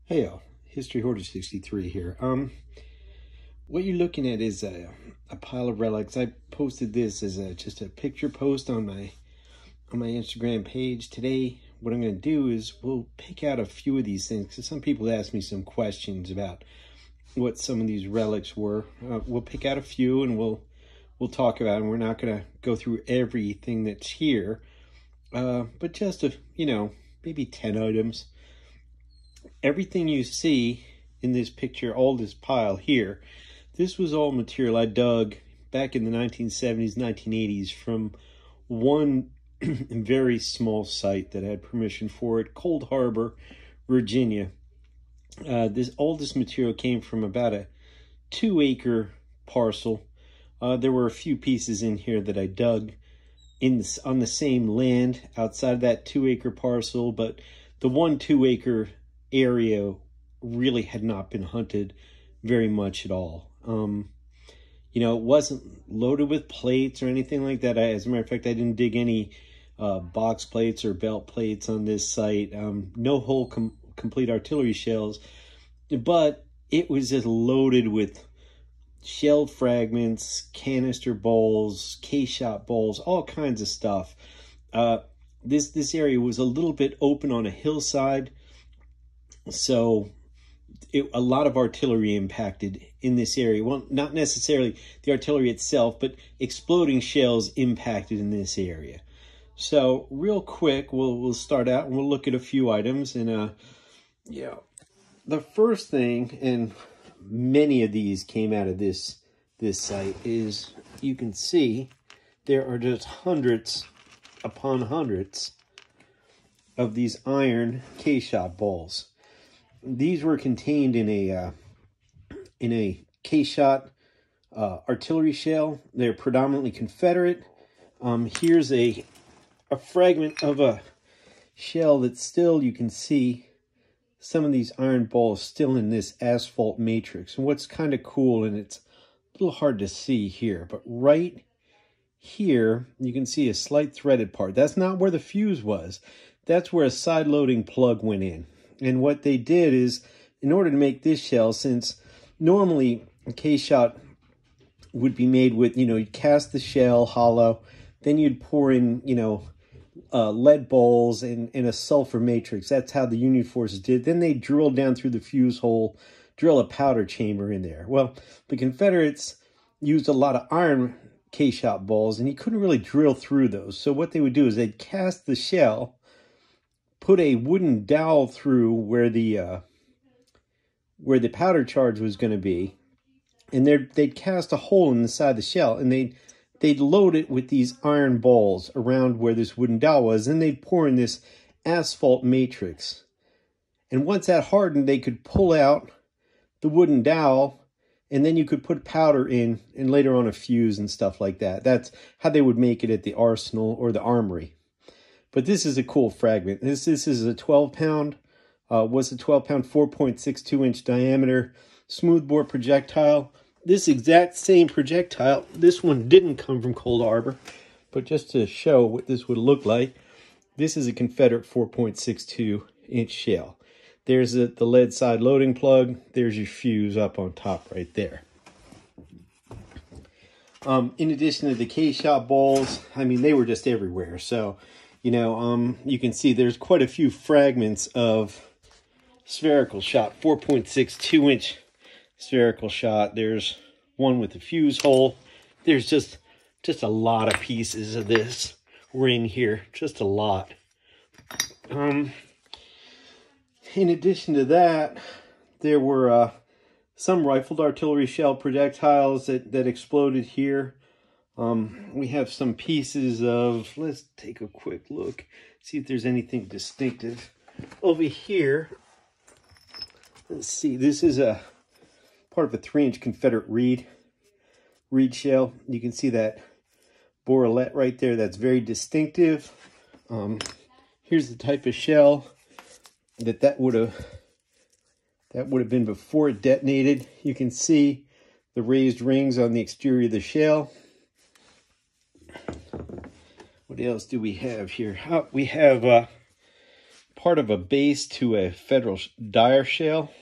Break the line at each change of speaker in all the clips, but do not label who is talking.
Hey, History Hoarder 63 here. What you're looking at is a pile of relics. I posted this as just a picture post on my Instagram page. Today, what I'm going to do is we'll pick out a few of these things, because some people asked me some questions about what some of these relics were. We'll pick out a few and we'll talk about them. We're not going to go through everything that's here, but just maybe 10 items. Everything you see in this picture, all this pile here, this was all material I dug back in the 1970s, 1980s from one very small site that had permission for it, Cold Harbor, Virginia. All this material came from about a 2-acre parcel. There were a few pieces in here that I dug on the same land outside that 2-acre parcel, but the 2-acre area really had not been hunted very much at all. It wasn't loaded with plates or anything like that. As a matter of fact, I didn't dig any box plates or belt plates on this site. No whole complete artillery shells, but it was just loaded with shell fragments, canister balls, K-shot balls, all kinds of stuff. This area was a little bit open on a hillside, so a lot of artillery impacted in this area. Well, not necessarily the artillery itself, but exploding shells impacted in this area. So real quick, we'll start out and we'll look at a few items. And the first thing, and many of these came out of this site, is you can see there are just hundreds upon hundreds of these iron K-shot balls. These were contained in a K-shot artillery shell. They're predominantly Confederate. Here's a fragment of a shell that still, you can see some of these iron balls still in this asphalt matrix. And what's kind of cool, and it's a little hard to see here, but right here you can see a slight threaded part. That's not where the fuse was. That's where a side loading plug went in. And what they did is, in order to make this shell, since normally a K-shot would be made with, you'd cast the shell hollow, then you'd pour in, lead balls and a sulfur matrix. That's how the Union forces did. Then they drill down through the fuse hole, drill a powder chamber in there. Well, the Confederates used a lot of iron K-shot balls, and you couldn't really drill through those. So what they would do is they'd cast the shell, put a wooden dowel through where the powder charge was going to be, and they'd cast a hole in the side of the shell, and they'd load it with these iron balls around where this wooden dowel was, and they'd pour in this asphalt matrix. And once that hardened, they could pull out the wooden dowel, and then you could put powder in, and later on a fuse and stuff like that. That's how they would make it at the arsenal or the armory. But this is a cool fragment. This is a 12-pound, was a 12-pound, 4.62-inch diameter smoothbore projectile. This exact same projectile, this one didn't come from Cold Harbor, but just to show what this would look like, this is a Confederate 4.62-inch shell. There's the lead side loading plug. There's your fuse up on top right there. In addition to the K-shot balls, I mean, they were just everywhere. So, you can see there's quite a few fragments of spherical shot, 4.62-inch spherical shot. There's one with a fuse hole. There's just a lot of pieces of this were in here, just a lot. In addition to that, there were some rifled artillery shell projectiles that exploded here. We have some pieces of, let's take a quick look, see if there's anything distinctive. Over here, let's see, this is a part of a 3-inch Confederate reed shell. You can see that borelette right there. That's very distinctive. Here's the type of shell that would have been before it detonated. You can see the raised rings on the exterior of the shell. What else do we have here? We have part of a base to a federal dire shell.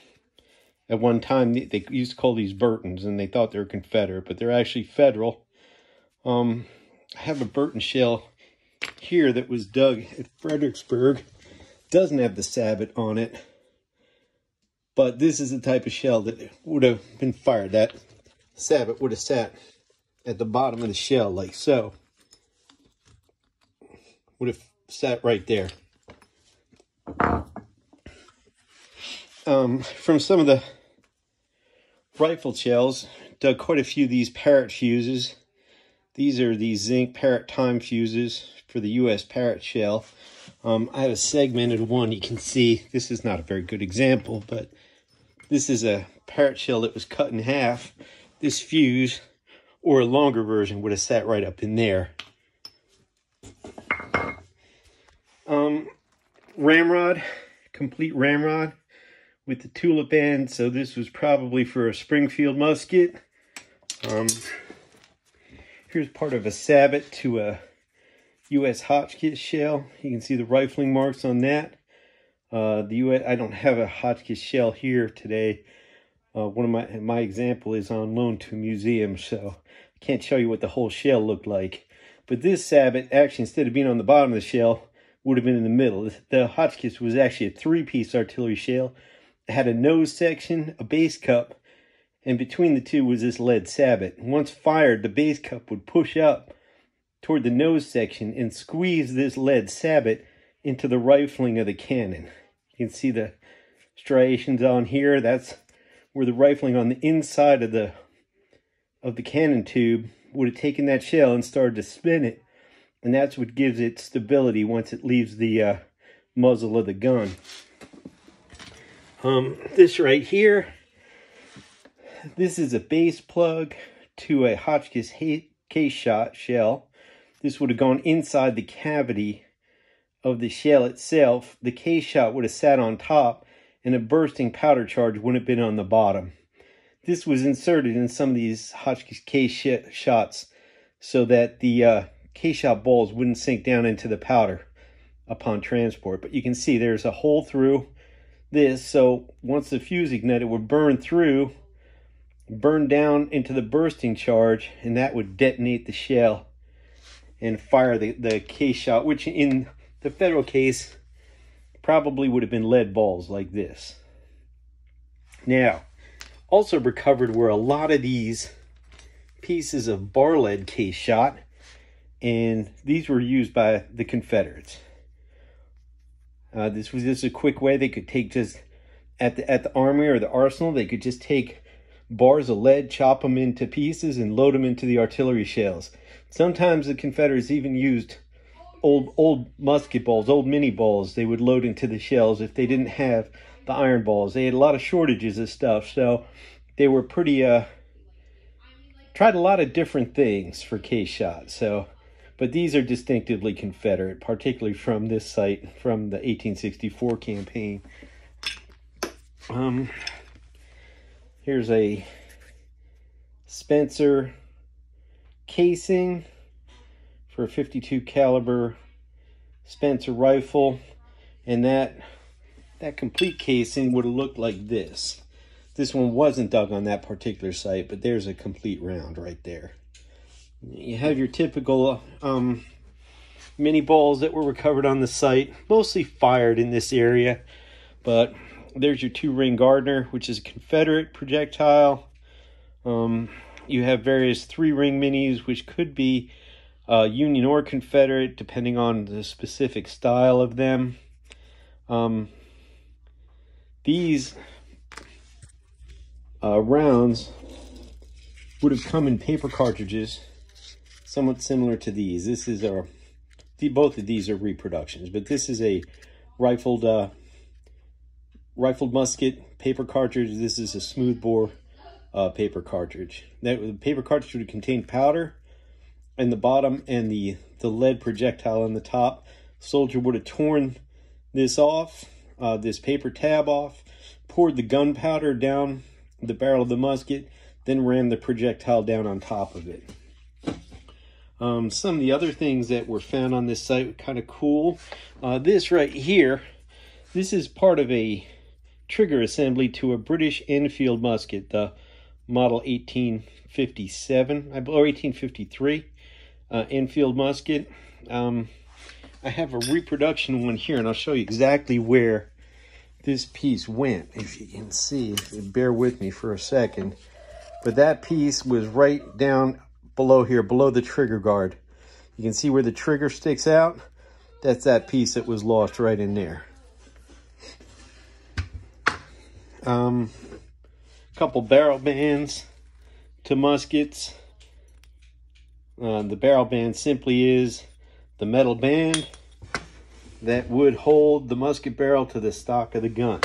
At one time, they used to call these Burtons, and they thought they were Confederate, but they're actually federal. I have a Burton shell here that was dug at Fredericksburg. Doesn't have the sabot on it, but this is the type of shell that would have been fired. That sabot would have sat at the bottom of the shell like so. Would have sat right there. From some of the rifle shells, dug quite a few of these Parrott fuses. These are the zinc Parrott time fuses for the U.S. Parrott shell. I have a segmented one. You can see this is not a very good example, but this is a Parrott shell that was cut in half. This fuse, or a longer version, would have sat right up in there. Ramrod, complete ramrod with the tulip end. So this was probably for a Springfield musket. Here's part of a sabot to a U.S. Hotchkiss shell. You can see the rifling marks on that. I don't have a Hotchkiss shell here today. One of my example is on loan to a museum, so I can't show you what the whole shell looked like. But this sabot, actually, instead of being on the bottom of the shell, would have been in the middle. The Hotchkiss was actually a 3-piece artillery shell. It had a nose section, a base cup, and between the two was this lead sabot. Once fired, the base cup would push up toward the nose section and squeeze this lead sabot into the rifling of the cannon. You can see the striations on here. That's where the rifling on the inside of the cannon tube would have taken that shell and started to spin it. And that's what gives it stability once it leaves the muzzle of the gun. This right here, this is a base plug to a Hotchkiss case shot shell. This would have gone inside the cavity of the shell itself. The case shot would have sat on top, and a bursting powder charge wouldn't have been on the bottom. This was inserted in some of these Hotchkiss case shots so that the case shot balls wouldn't sink down into the powder upon transport. But you can see there's a hole through this, so once the fuse ignited, it would burn through, burn down into the bursting charge, and that would detonate the shell and fire the case shot, which in the federal case probably would have been lead balls like this. Now, also recovered were a lot of these pieces of bar lead case shot, and these were used by the Confederates. This was just a quick way they could take, just at the army or the arsenal, they could just take bars of lead, chop them into pieces, and load them into the artillery shells. Sometimes the Confederates even used old musket balls, old mini balls. They would load into the shells if they didn't have the iron balls. They had a lot of shortages of stuff, so they were pretty tried a lot of different things for case shot. So, but these are distinctively Confederate, particularly from this site from the 1864 campaign. Here's a Spencer casing for a .52 caliber Spencer rifle, and that complete casing would have looked like this. This one wasn't dug on that particular site, but there's a complete round right there. You have your typical mini balls that were recovered on the site, mostly fired in this area, but there's your 2-ring Gardner, which is a Confederate projectile. You have various 3-ring minis, which could be Union or Confederate, depending on the specific style of them. These rounds would have come in paper cartridges, somewhat similar to these. This is both of these are reproductions, but this is a rifled musket paper cartridge. This is a smoothbore paper cartridge. The paper cartridge would contain powder in the bottom and the lead projectile on the top. Soldier would have torn this off, this paper tab off, poured the gunpowder down the barrel of the musket, then ran the projectile down on top of it. Some of the other things that were found on this site were kind of cool. This right here This is part of a trigger assembly to a British Enfield musket, the model 1857, or 1853 Enfield musket. I have a reproduction one here, and I'll show you exactly where this piece went, if you can see. Bear with me for a second. But that piece was right down below here, below the trigger guard. You can see where the trigger sticks out. That's that piece that was lost right in there. Couple barrel bands to muskets. The barrel band simply is the metal band that would hold the musket barrel to the stock of the gun.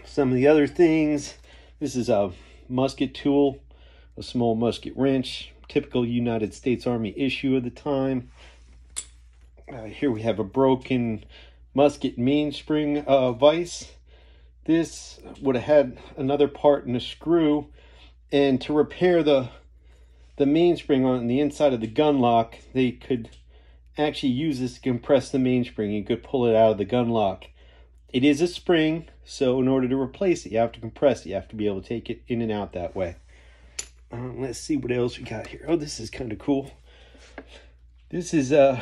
Some of the other things, this is a musket tool, a small musket wrench, typical United States Army issue of the time. Here we have a broken musket mainspring vise. This would have had another part in a screw, and to repair the mainspring on the inside of the gun lock, they could actually use this to compress the mainspring. You could pull it out of the gun lock. It is a spring, so in order to replace it, you have to compress it. You have to be able to take it in and out that way. Let's see what else we got here. Oh, this is kind of cool. This is the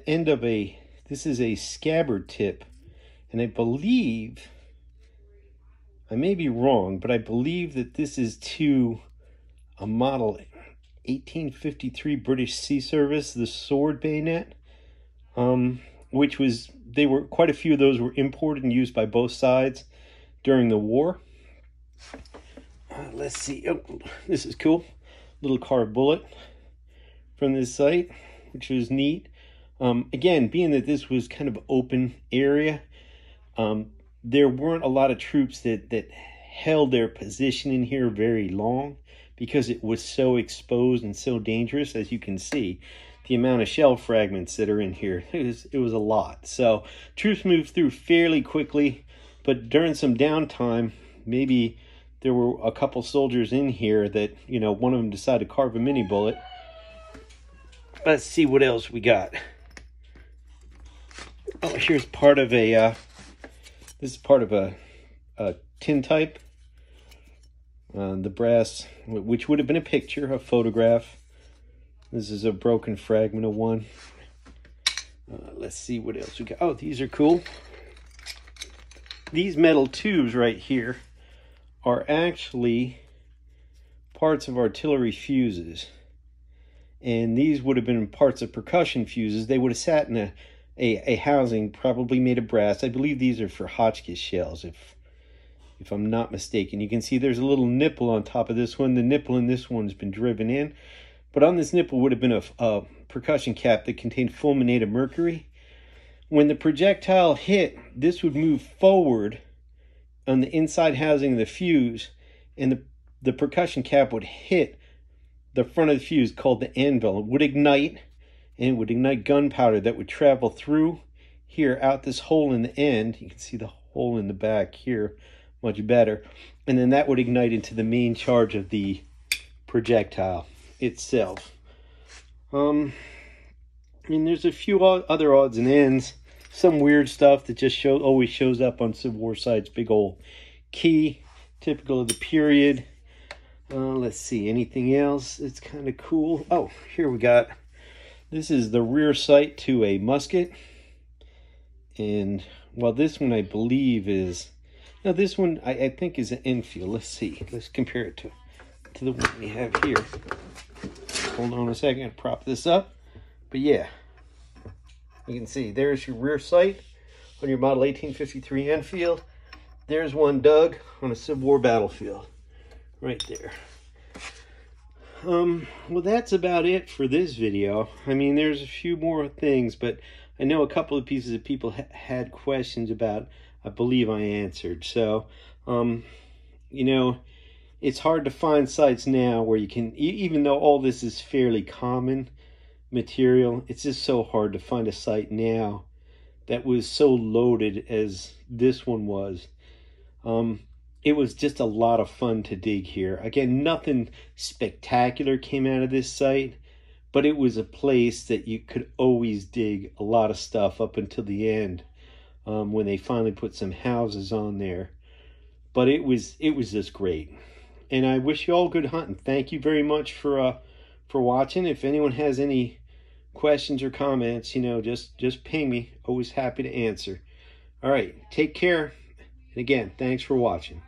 end of this is a scabbard tip, and I believe, I may be wrong, but I believe that this is to a model 1853 British Sea Service, the sword bayonet, which was, quite a few of those were imported and used by both sides during the war. Let's see. Oh, this is cool. Little carved bullet from this site, which was neat. Again, being that this was kind of open area, there weren't a lot of troops that held their position in here very long because it was so exposed and so dangerous. As you can see, the amount of shell fragments that are in here, it was a lot. So troops moved through fairly quickly, but during some downtime, maybe there were a couple soldiers in here that, you know, one of them decided to carve a mini bullet. Let's see what else we got. Oh, here's part of a, this is part of a tintype. The brass, which would have been a picture, a photograph. This is a broken fragment of one. Let's see what else we got. Oh, these are cool. These metal tubes right here are actually parts of artillery fuses. And these would have been parts of percussion fuses. They would have sat in a housing probably made of brass. I believe these are for Hotchkiss shells, if I'm not mistaken. You can see there's a little nipple on top of this one. The nipple in this one has been driven in. But on this nipple would have been a percussion cap that contained fulminate of mercury. When the projectile hit, this would move forward on the inside housing of the fuse, and the percussion cap would hit the front of the fuse, called the anvil. It would ignite, and it would ignite gunpowder that would travel through here, out this hole in the end. You can see the hole in the back here much better. And then that would ignite into the main charge of the projectile itself. I mean, there's a few other odds and ends. Some weird stuff that just always shows up on Civil War sites. Big old key, typical of the period. Let's see, anything else? It's kind of cool. Oh, here we got, this is the rear sight to a musket. And, well, this one I believe is, now this one I think is an Enfield. Let's see, let's compare it to the one we have here. Hold on a second, I'll prop this up. But yeah, you can see there's your rear sight on your model 1853 Enfield. There's one dug on a Civil War battlefield right there. Well, that's about it for this video. I mean, there's a few more things, but I know a couple of pieces that people had questions about, I believe I answered. So, you know, it's hard to find sites now where you can, even though all this is fairly common material, it's just so hard to find a site now that was so loaded as this one was. It was just a lot of fun to dig here. Again, nothing spectacular came out of this site, but it was a place that you could always dig a lot of stuff up until the end. when they finally put some houses on there. But it was just great. And I wish you all good hunting. Thank you very much for watching. If anyone has any questions or comments, you know, just ping me. Always happy to answer. All right, take care. And again, thanks for watching.